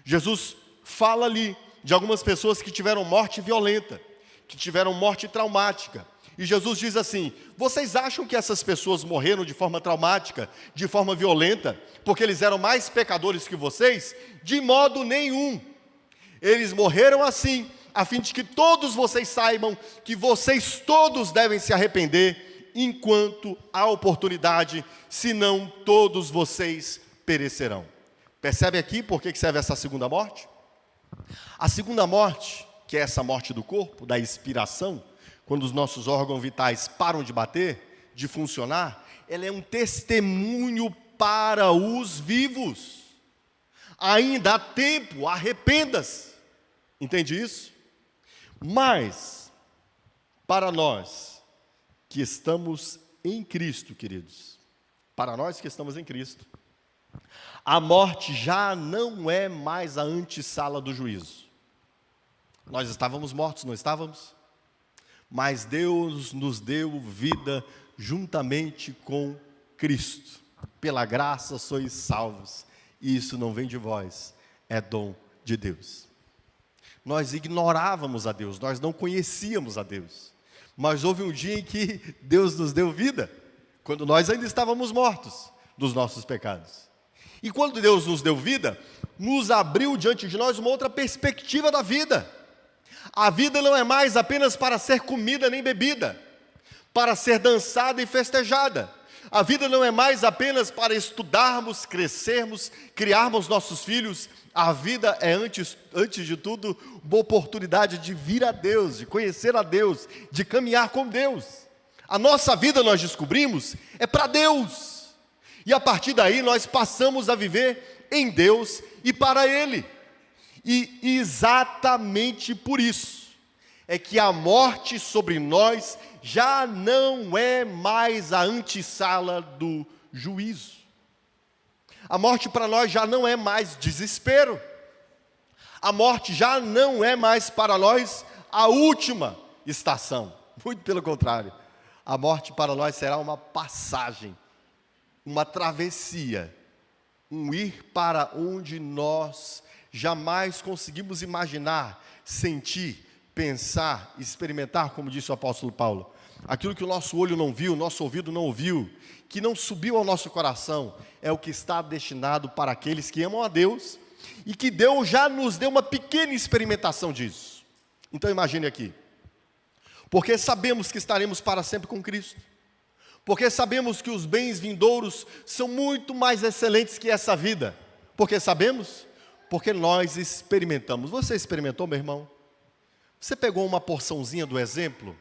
Jesus fala ali de algumas pessoas que tiveram morte violenta, que tiveram morte traumática. E Jesus diz assim: vocês acham que essas pessoas morreram de forma traumática, de forma violenta, porque eles eram mais pecadores que vocês? De modo nenhum. Eles morreram assim, a fim de que todos vocês saibam que vocês todos devem se arrepender, enquanto há oportunidade, senão todos vocês perecerão. Percebe aqui por que serve essa segunda morte? A segunda morte, que é essa morte do corpo, da expiração, quando os nossos órgãos vitais param de bater, de funcionar, ela é um testemunho para os vivos. Ainda há tempo, arrependa-se. Entende isso? Mas, para nós que estamos em Cristo, queridos, para nós que estamos em Cristo, a morte já não é mais a antessala do juízo. Nós estávamos mortos, não estávamos? Mas Deus nos deu vida juntamente com Cristo. Pela graça sois salvos, e isso não vem de vós, é dom de Deus. Nós ignorávamos a Deus, nós não conhecíamos a Deus, mas houve um dia em que Deus nos deu vida, quando nós ainda estávamos mortos dos nossos pecados. E quando Deus nos deu vida, nos abriu diante de nós uma outra perspectiva da vida. A vida não é mais apenas para ser comida nem bebida, para ser dançada e festejada. A vida não é mais apenas para estudarmos, crescermos, criarmos nossos filhos. A vida é, antes de tudo, uma oportunidade de vir a Deus, de conhecer a Deus, de caminhar com Deus. A nossa vida, nós descobrimos, é para Deus. E a partir daí nós passamos a viver em Deus e para Ele. E exatamente por isso é que a morte sobre nós já não é mais a antessala do juízo. A morte para nós já não é mais desespero. A morte já não é mais para nós a última estação. Muito pelo contrário. A morte para nós será uma passagem, uma travessia, um ir para onde nós jamais conseguimos imaginar, sentir, pensar, experimentar, como disse o apóstolo Paulo. Aquilo que o nosso olho não viu, nosso ouvido não ouviu, que não subiu ao nosso coração, é o que está destinado para aqueles que amam a Deus, e que Deus já nos deu uma pequena experimentação disso. Então imagine aqui, porque sabemos que estaremos para sempre com Cristo, porque sabemos que os bens vindouros são muito mais excelentes que essa vida, porque sabemos? Porque nós experimentamos. Você experimentou, meu irmão? Você pegou uma porçãozinha do exemplo?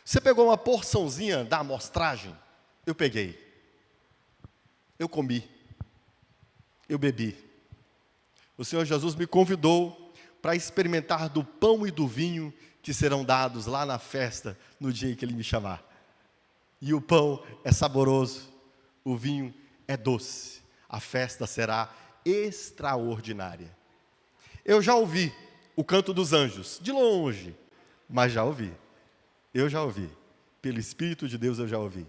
Você pegou uma porçãozinha da amostragem? Eu peguei. Eu comi. Eu bebi. O Senhor Jesus me convidou para experimentar do pão e do vinho que serão dados lá na festa, no dia em que Ele me chamar. E o pão é saboroso, o vinho é doce, a festa será extraordinária. Eu já ouvi o canto dos anjos, de longe, mas já ouvi. Eu já ouvi. Pelo Espírito de Deus eu já ouvi.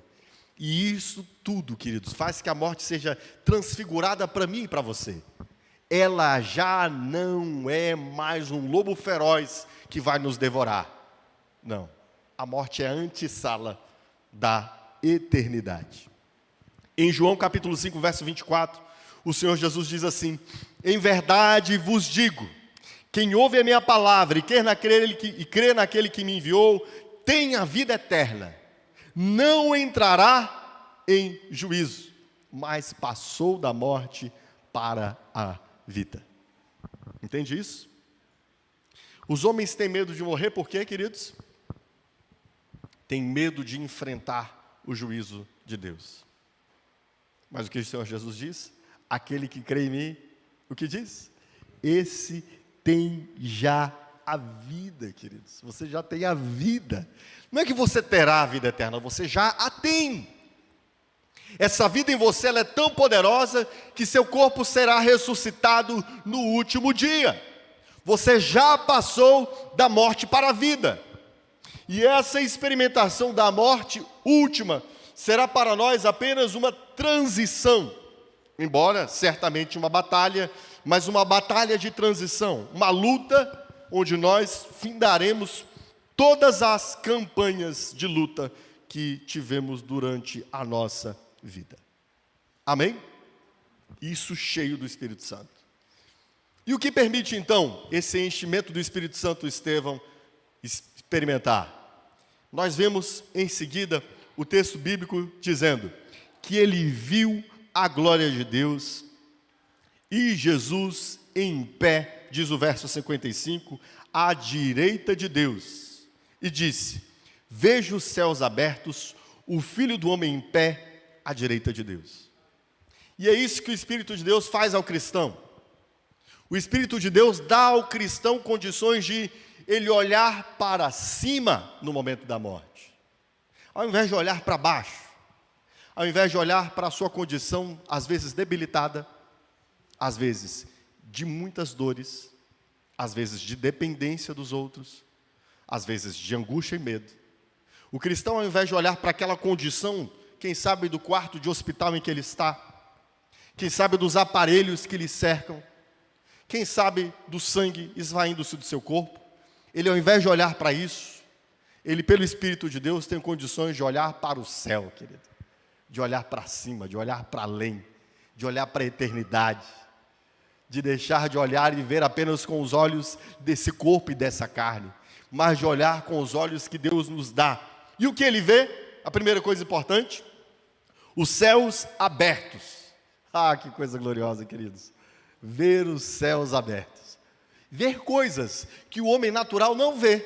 E isso tudo, queridos, faz que a morte seja transfigurada para mim e para você. Ela já não é mais um lobo feroz que vai nos devorar. Não. A morte é a antessala da eternidade. Em João capítulo 5, verso 24, o Senhor Jesus diz assim: em verdade vos digo, quem ouve a minha palavra e crê naquele que me enviou, tem a vida eterna. Não entrará em juízo, mas passou da morte para a vida. Entende isso? Os homens têm medo de morrer por quê, queridos? Têm medo de enfrentar o juízo de Deus. Mas o que o Senhor Jesus diz? Aquele que crê em mim, o que diz? Esse tem já a vida, queridos. Você já tem a vida. Não é que você terá a vida eterna, você já a tem. Essa vida em você, ela é tão poderosa que seu corpo será ressuscitado no último dia. Você já passou da morte para a vida. E essa experimentação da morte última será para nós apenas uma transição. Embora certamente uma batalha, mas uma batalha de transição. Uma luta onde nós findaremos todas as campanhas de luta que tivemos durante a nossa vida. Amém? Isso cheio do Espírito Santo. E o que permite então esse enchimento do Espírito Santo Estevão experimentar? Nós vemos em seguida o texto bíblico dizendo que ele viu a glória de Deus e Jesus em pé, diz o verso 55, à direita de Deus, e disse: vejo os céus abertos, o Filho do Homem em pé à direita de Deus. E é isso que o Espírito de Deus faz ao cristão. O Espírito de Deus dá ao cristão condições de ele olhar para cima no momento da morte, ao invés de olhar para baixo, ao invés de olhar para a sua condição, às vezes debilitada, às vezes de muitas dores, às vezes de dependência dos outros, às vezes de angústia e medo. O cristão, ao invés de olhar para aquela condição, quem sabe do quarto de hospital em que ele está, quem sabe dos aparelhos que lhe cercam, quem sabe do sangue esvaindo-se do seu corpo, ele, ao invés de olhar para isso, ele, pelo Espírito de Deus, tem condições de olhar para o céu, querido, de olhar para cima, de olhar para além, de olhar para a eternidade, de deixar de olhar e ver apenas com os olhos desse corpo e dessa carne, mas de olhar com os olhos que Deus nos dá. E o que ele vê? A primeira coisa importante: os céus abertos. Ah, que coisa gloriosa, queridos. Ver os céus abertos. Ver coisas que o homem natural não vê.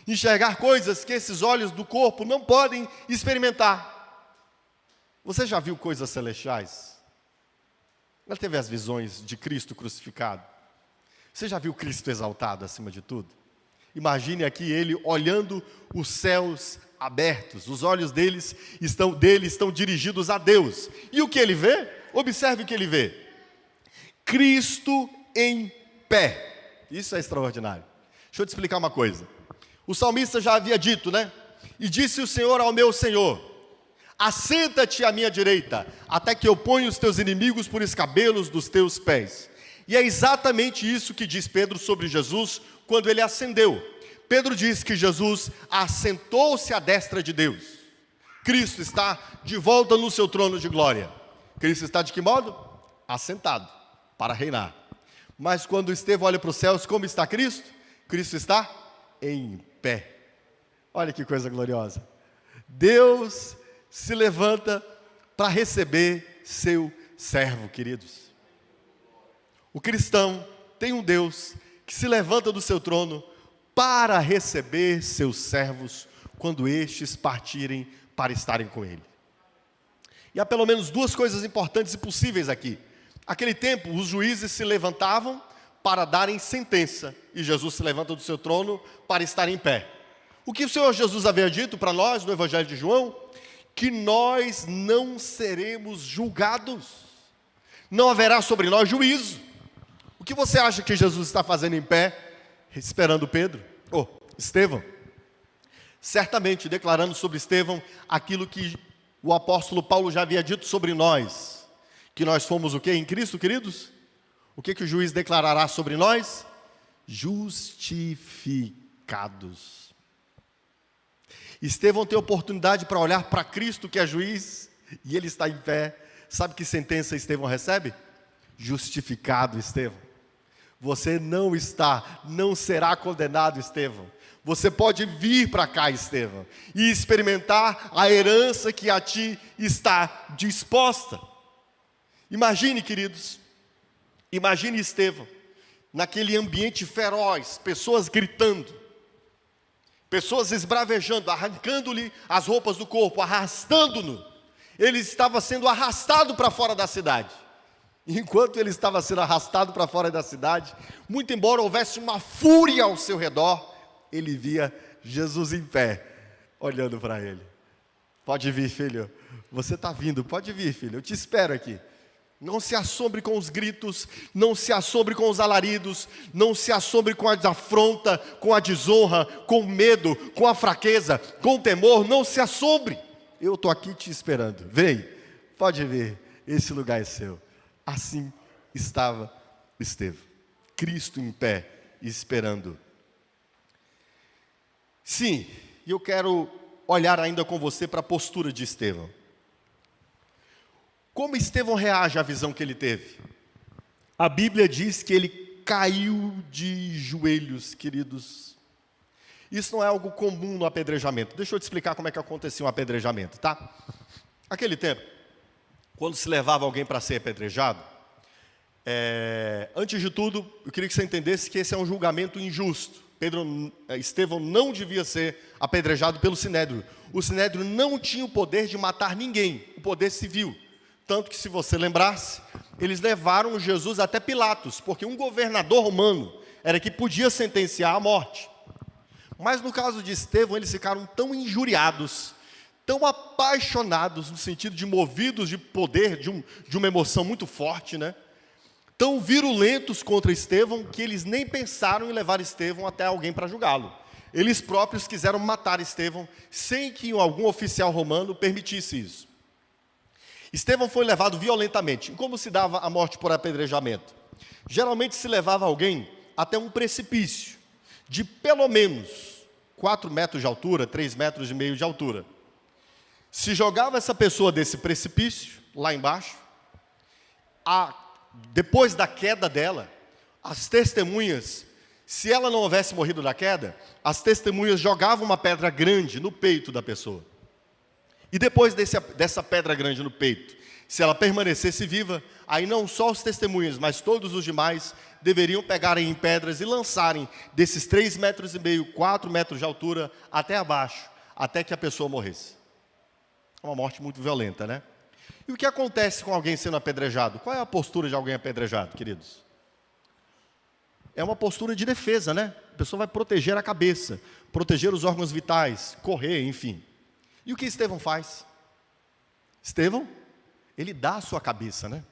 Enxergar coisas que esses olhos do corpo não podem experimentar. Você já viu coisas celestiais? Já teve as visões de Cristo crucificado? Você já viu Cristo exaltado acima de tudo? Imagine aqui ele olhando os céus abertos. Os olhos dele estão dirigidos a Deus. E o que ele vê? Observe o que ele vê. Cristo em pé. Isso é extraordinário. Deixa eu te explicar uma coisa. O salmista já havia dito, né? E disse o Senhor ao meu Senhor: assenta-te à minha direita, até que eu ponha os teus inimigos por escabelos dos teus pés. E é exatamente isso que diz Pedro sobre Jesus quando ele ascendeu. Pedro diz que Jesus assentou-se à destra de Deus. Cristo está de volta no seu trono de glória. Cristo está de que modo? Assentado, para reinar. Mas quando Estevão olha para os céus, como está Cristo? Cristo está em pé. Olha que coisa gloriosa. Deus se levanta para receber seu servo, queridos. O cristão tem um Deus que se levanta do seu trono para receber seus servos quando estes partirem para estarem com ele. E há pelo menos duas coisas importantes e possíveis aqui. Naquele tempo, os juízes se levantavam para darem sentença, e Jesus se levanta do seu trono para estar em pé. O que o Senhor Jesus havia dito para nós no Evangelho de João? que nós não seremos julgados, não haverá sobre nós juízo. O que você acha que Jesus está fazendo em pé, esperando Pedro? Estevão. Certamente declarando sobre Estevão aquilo que o apóstolo Paulo já havia dito sobre nós, que nós fomos o quê em Cristo, queridos? O que o juiz declarará sobre nós? Justificados. Estevão tem oportunidade para olhar para Cristo, que é juiz, e ele está em pé. Sabe que sentença Estevão recebe? Justificado, Estevão. Você não será condenado, Estevão. Você pode vir para cá, Estevão, e experimentar a herança que a ti está disposta. Imagine, queridos, imagine Estevão, naquele ambiente feroz, pessoas gritando, pessoas esbravejando, arrancando-lhe as roupas do corpo, arrastando-no. Ele estava sendo arrastado para fora da cidade. Enquanto ele estava sendo arrastado para fora da cidade, muito embora houvesse uma fúria ao seu redor, ele via Jesus em pé, olhando para ele. Pode vir, filho, você está vindo, pode vir, filho, eu te espero aqui. Não se assombre com os gritos, não se assombre com os alaridos, não se assombre com a afronta, com a desonra, com o medo, com a fraqueza, com o temor, não se assombre. Eu estou aqui te esperando, vem, pode vir, esse lugar é seu. Assim estava Estevão, Cristo em pé, esperando. Sim, e eu quero olhar ainda com você para a postura de Estevão. Como Estevão reage à visão que ele teve? A Bíblia diz que ele caiu de joelhos, queridos. Isso não é algo comum no apedrejamento. Deixa eu te explicar como é que acontecia um apedrejamento, tá? Naquele tempo, quando se levava alguém para ser apedrejado, antes de tudo, eu queria que você entendesse que esse é um julgamento injusto. Estevão não devia ser apedrejado pelo Sinédrio. O Sinédrio não tinha o poder de matar ninguém, o poder civil. Tanto que, se você lembrasse, eles levaram Jesus até Pilatos, porque um governador romano era que podia sentenciar à morte. Mas no caso de Estevão, eles ficaram tão injuriados, tão apaixonados, no sentido de movidos de poder, de uma emoção muito forte, né? Tão virulentos contra Estevão, que eles nem pensaram em levar Estevão até alguém para julgá-lo. Eles próprios quiseram matar Estevão, sem que algum oficial romano permitisse isso. Estevão foi levado violentamente. Como se dava a morte por apedrejamento? Geralmente se levava alguém até um precipício, de pelo menos 4 metros de altura, 3,5 metros de altura. Se jogava essa pessoa desse precipício, lá embaixo, depois da queda dela, as testemunhas, se ela não houvesse morrido da queda, as testemunhas jogavam uma pedra grande no peito da pessoa. E depois dessa pedra grande no peito, se ela permanecesse viva, aí não só os testemunhas, mas todos os demais deveriam pegarem em pedras e lançarem desses 3,5 metros, 4 metros de altura até abaixo, até que a pessoa morresse. É uma morte muito violenta, né? E o que acontece com alguém sendo apedrejado? Qual é a postura de alguém apedrejado, queridos? É uma postura de defesa, né? A pessoa vai proteger a cabeça, proteger os órgãos vitais, correr, enfim. E o que Estevão faz? Estevão, ele dá a sua cabeça, né?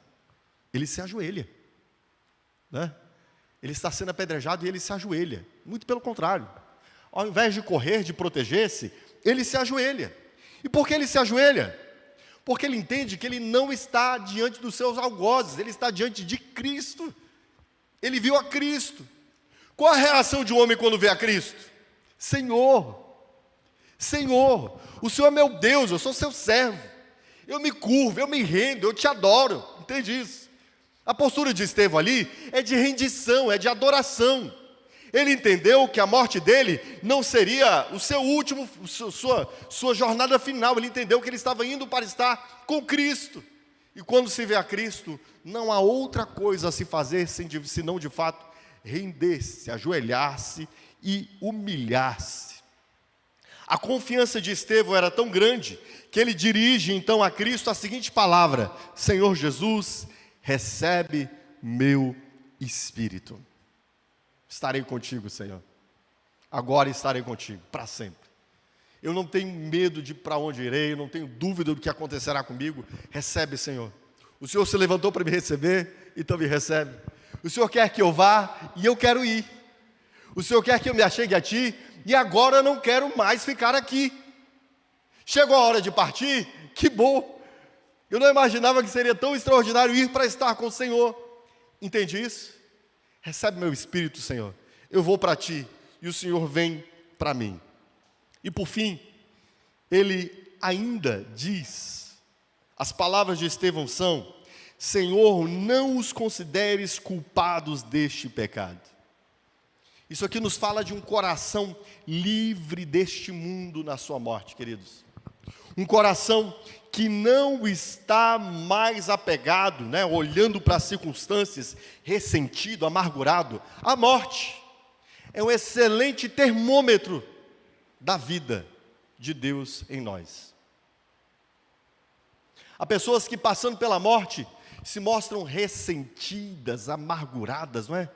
Ele se ajoelha, né? Ele está sendo apedrejado e ele se ajoelha. Muito pelo contrário. Ao invés de correr, de proteger-se, ele se ajoelha. E por que ele se ajoelha? Porque ele entende que ele não está diante dos seus algozes, ele está diante de Cristo. Ele viu a Cristo. Qual a reação de um homem quando vê a Cristo? Senhor, Senhor, o Senhor é meu Deus, eu sou seu servo. Eu me curvo, eu me rendo, eu te adoro. Entende isso? A postura de Estevão ali é de rendição, é de adoração. Ele entendeu que a morte dele não seria o seu último, sua jornada final. Ele entendeu que ele estava indo para estar com Cristo. E quando se vê a Cristo, não há outra coisa a se fazer senão de fato render-se, ajoelhar-se e humilhar-se. A confiança de Estevão era tão grande que ele dirige então a Cristo a seguinte palavra: Senhor Jesus, recebe meu espírito. Estarei contigo, Senhor. Agora estarei contigo, para sempre. Eu não tenho medo de para onde irei, eu não tenho dúvida do que acontecerá comigo. Recebe, Senhor. O Senhor se levantou para me receber, então me recebe. O Senhor quer que eu vá e eu quero ir. O Senhor quer que eu me achegue a Ti e agora eu não quero mais ficar aqui. Chegou a hora de partir, que bom. Eu não imaginava que seria tão extraordinário ir para estar com o Senhor. Entende isso? Recebe meu espírito, Senhor. Eu vou para Ti e o Senhor vem para mim. E por fim, ele ainda diz, as palavras de Estevão são: Senhor, não os consideres culpados deste pecado. Isso aqui nos fala de um coração livre deste mundo na sua morte, queridos. Um coração que não está mais apegado, olhando para as circunstâncias, ressentido, amargurado. A morte é um excelente termômetro da vida de Deus em nós. Há pessoas que, passando pela morte, se mostram ressentidas, amarguradas, não é?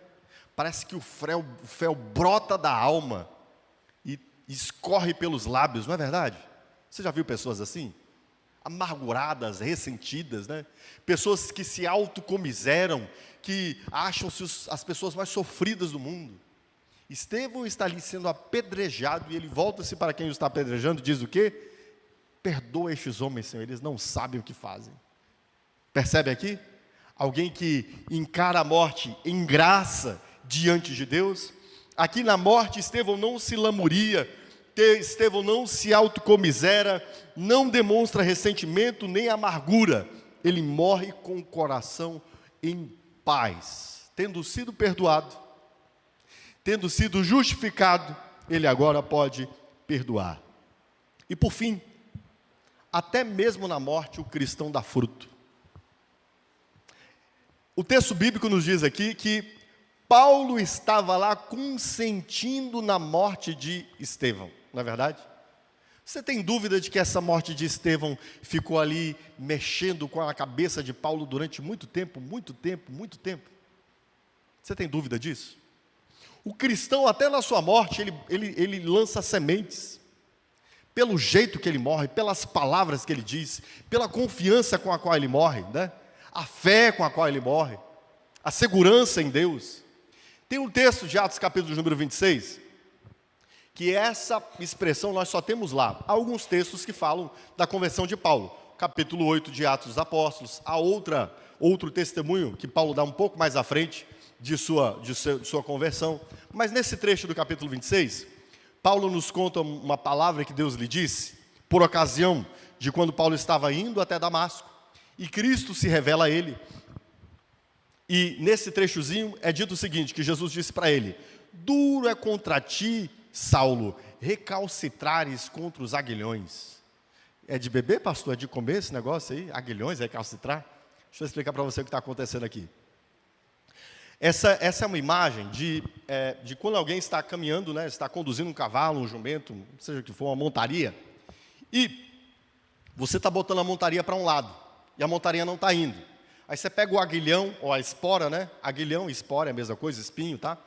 Parece que o fel brota da alma e escorre pelos lábios, não é verdade? Você já viu pessoas assim? Amarguradas, ressentidas, né? Pessoas que se autocomiseram, que acham-se as pessoas mais sofridas do mundo. Estevão está ali sendo apedrejado e ele volta-se para quem o está apedrejando e diz o quê? Perdoa estes homens, Senhor, eles não sabem o que fazem. Percebe aqui? Alguém que encara a morte em graça diante de Deus. Aqui na morte, Estevão não se lamuria, Estevão não se autocomisera, não demonstra ressentimento nem amargura. Ele morre com o coração em paz, tendo sido perdoado, tendo sido justificado, ele agora pode perdoar. E por fim, até mesmo na morte o cristão dá fruto. O texto bíblico nos diz aqui que Paulo estava lá consentindo na morte de Estevão, não é verdade? Você tem dúvida de que essa morte de Estevão ficou ali mexendo com a cabeça de Paulo durante muito tempo, muito tempo, muito tempo? Você tem dúvida disso? O cristão, até na sua morte, ele lança sementes. Pelo jeito que ele morre, pelas palavras que ele diz, pela confiança com a qual ele morre, né? A fé com a qual ele morre, a segurança em Deus. Tem um texto de Atos capítulo número 26, que essa expressão nós só temos lá. Há alguns textos que falam da conversão de Paulo. Capítulo 8 de Atos dos Apóstolos, há outro testemunho que Paulo dá um pouco mais à frente de sua conversão. Mas nesse trecho do capítulo 26, Paulo nos conta uma palavra que Deus lhe disse, por ocasião de quando Paulo estava indo até Damasco, e Cristo se revela a ele. E nesse trechozinho é dito o seguinte, que Jesus disse para ele: duro é contra ti, Saulo, recalcitrares contra os aguilhões. É de beber, pastor? É de comer esse negócio aí? Aguilhões, recalcitrar? Deixa eu explicar para você o que está acontecendo aqui. Essa é uma imagem de quando alguém está caminhando, está conduzindo um cavalo, um jumento, seja o que for, uma montaria, e você está botando a montaria para um lado, e a montaria não está indo. Aí você pega o aguilhão, ou a espora, aguilhão e espora é a mesma coisa, espinho, tá?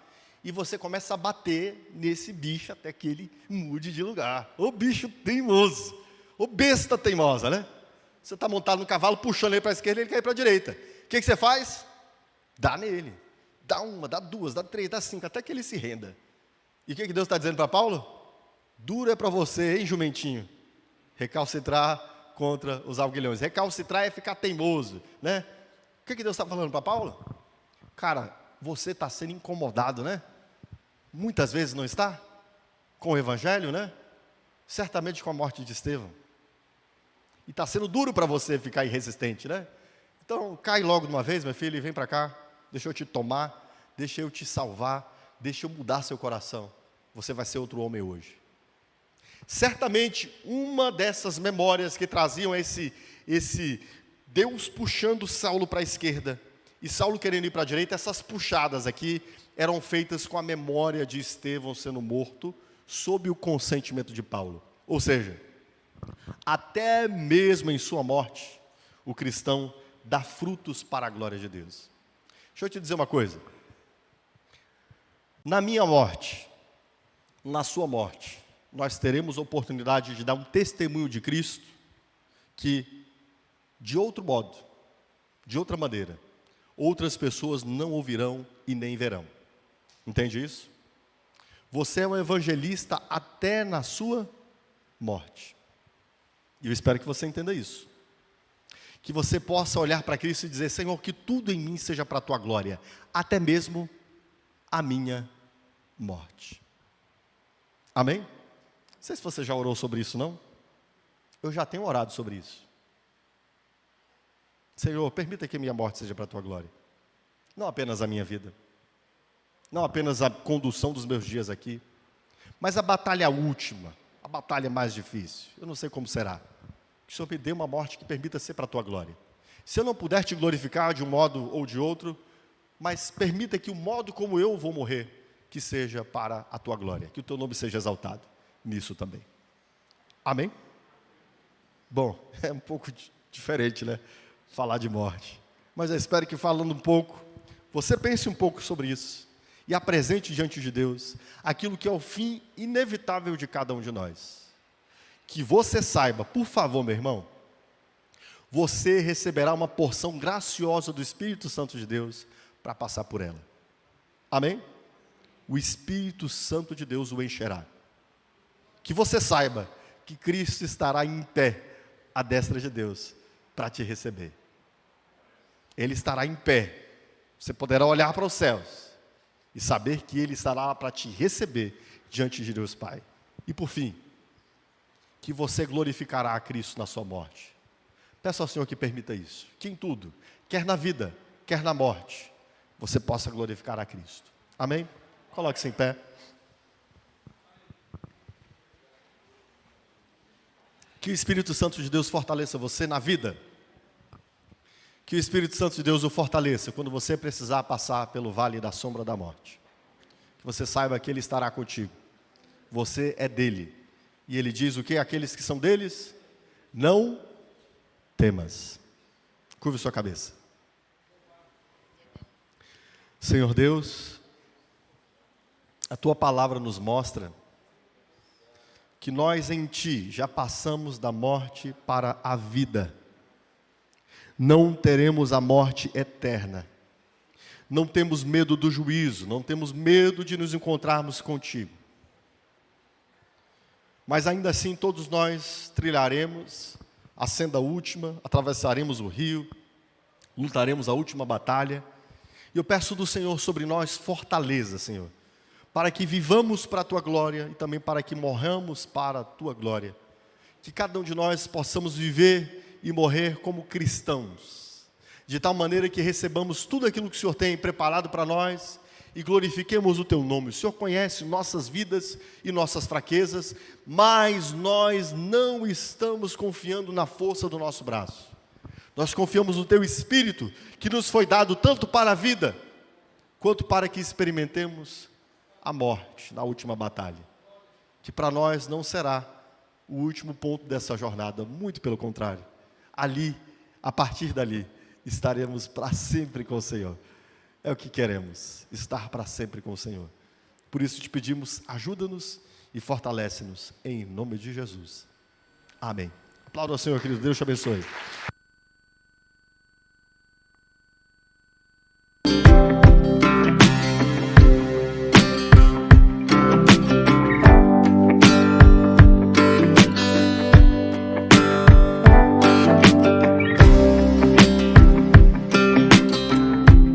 E você começa a bater nesse bicho até que ele mude de lugar. Ô bicho teimoso, ô besta teimosa, né? Você está montado no cavalo, puxando ele para a esquerda e ele cai para a direita. O que você faz? Dá nele. Dá uma, dá duas, dá três, dá cinco, até que ele se renda. E o que Deus está dizendo para Paulo? Duro é para você, hein, jumentinho? Recalcitrar contra os aguilhões. Recalcitrar é ficar teimoso, né? O que Deus está falando para Paulo? Cara, você está sendo incomodado, né? Muitas vezes não está? Com o Evangelho, né? Certamente com a morte de Estevão. E está sendo duro para você ficar irresistente, né? Então, cai logo de uma vez, meu filho, e vem para cá. Deixa eu te tomar, deixa eu te salvar, deixa eu mudar seu coração. Você vai ser outro homem hoje. Certamente, uma dessas memórias que traziam esse Deus puxando Saulo para a esquerda e Saulo querendo ir para a direita, essas puxadas aqui eram feitas com a memória de Estevão sendo morto sob o consentimento de Paulo. Ou seja, até mesmo em sua morte, o cristão dá frutos para a glória de Deus. Deixa eu te dizer uma coisa. Na minha morte, na sua morte, nós teremos a oportunidade de dar um testemunho de Cristo que, de outro modo, de outra maneira, outras pessoas não ouvirão e nem verão. Entende isso? Você é um evangelista até na sua morte. E eu espero que você entenda isso. Que você possa olhar para Cristo e dizer: Senhor, que tudo em mim seja para a tua glória, até mesmo a minha morte. Amém? Não sei se você já orou sobre isso, não? Eu já tenho orado sobre isso. Senhor, permita que a minha morte seja para a tua glória. Não apenas a minha vida. Não apenas a condução dos meus dias aqui. Mas a batalha última, a batalha mais difícil. Eu não sei como será. Que o Senhor me dê uma morte que permita ser para a tua glória. Se eu não puder te glorificar de um modo ou de outro, mas permita que o modo como eu vou morrer, que seja para a tua glória. Que o teu nome seja exaltado nisso também. Amém? Bom, é um pouco diferente, né? Falar de morte. Mas eu espero que falando um pouco, você pense um pouco sobre isso e apresente diante de Deus aquilo que é o fim inevitável de cada um de nós. Que você saiba, por favor, meu irmão, você receberá uma porção graciosa do Espírito Santo de Deus para passar por ela. Amém? O Espírito Santo de Deus o encherá. Que você saiba que Cristo estará em pé à destra de Deus para te receber. Ele estará em pé. Você poderá olhar para os céus e saber que Ele estará lá para te receber diante de Deus Pai. E por fim, que você glorificará a Cristo na sua morte. Peço ao Senhor que permita isso. Que em tudo, quer na vida, quer na morte, você possa glorificar a Cristo. Amém? Coloque-se em pé. Que o Espírito Santo de Deus fortaleça você na vida. Que o Espírito Santo de Deus o fortaleça quando você precisar passar pelo vale da sombra da morte. Que você saiba que Ele estará contigo. Você é dele. E Ele diz o que? Aqueles que são deles, não temas. Curve sua cabeça. Senhor Deus, a Tua palavra nos mostra que nós em Ti já passamos da morte para a vida. Não teremos a morte eterna. Não temos medo do juízo, não temos medo de nos encontrarmos contigo. Mas ainda assim todos nós trilharemos a senda última, atravessaremos o rio, lutaremos a última batalha. E eu peço do Senhor sobre nós fortaleza, Senhor, para que vivamos para a Tua glória e também para que morramos para a Tua glória. Que cada um de nós possamos viver e morrer como cristãos, de tal maneira que recebamos tudo aquilo que o Senhor tem preparado para nós e glorifiquemos o Teu nome. O Senhor conhece nossas vidas e nossas fraquezas, mas nós não estamos confiando na força do nosso braço. Nós confiamos no Teu Espírito, que nos foi dado tanto para a vida, quanto para que experimentemos a morte na última batalha. Que para nós não será o último ponto dessa jornada, muito pelo contrário. Ali, a partir dali, estaremos para sempre com o Senhor. É o que queremos, estar para sempre com o Senhor. Por isso te pedimos, ajuda-nos e fortalece-nos, em nome de Jesus. Amém. Aplauda ao Senhor, querido. Deus te abençoe.